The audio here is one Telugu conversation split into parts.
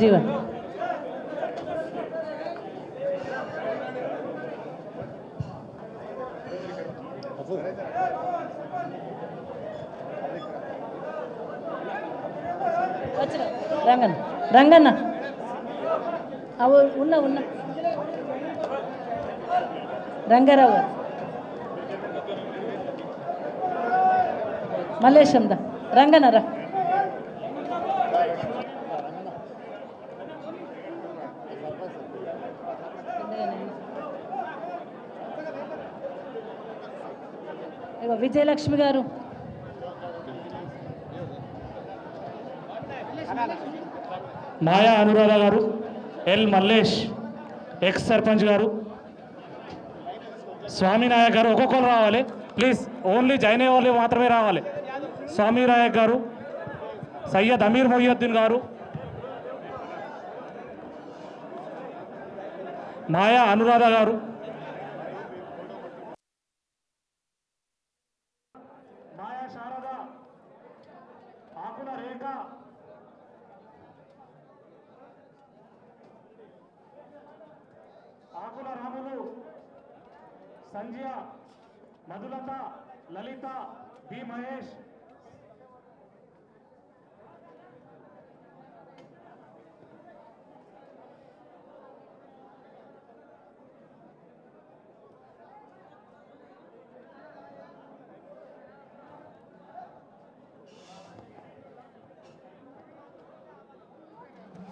జీవన్ రంగన్న రంగన్న ఉన్నా ఉన్నా రంగారావు గారు మల్లేశం దా రంగన్న రా విజయలక్ష్మి గారు మాయా అనురాధ గారు ఎల్ మల్లేష్ ఎక్స్ సర్పంచ్ గారు స్వామి నాయక్ గారు ఒక్కొక్కరు రావాలి ప్లీజ్ ఓన్లీ జాయిన్ అయ్యే వాళ్ళు మాత్రమే రావాలి స్వామి నాయక్ గారు సయ్యద్ అమీర్ మొహియుద్దీన్ గారు మాయా అనురాధ గారు మాయా శారద ఆకుల రేఖ ఆకుల రాములు సంజయ మధులత లలిత బి మహేష్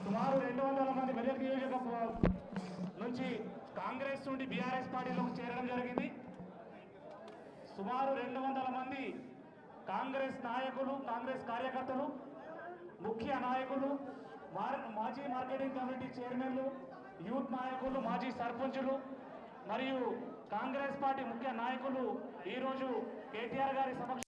సుమారు 200 మంది మెదక్ నియోజకవర్గం నుంచి కాంగ్రెస్ నుండి బీఆర్ఎస్ పార్టీలోకి చేరడం జరిగింది. సుమారు 200 మంది కాంగ్రెస్ నాయకులు, కాంగ్రెస్ కార్యకర్తలు, ముఖ్య నాయకులు, మాజీ మార్కెటింగ్ కమిటీ చైర్మన్లు, యూత్ నాయకులు, మాజీ సర్పంచులు మరియు కాంగ్రెస్ పార్టీ ముఖ్య నాయకులు ఈరోజు కేటీఆర్ గారి సమక్షంలో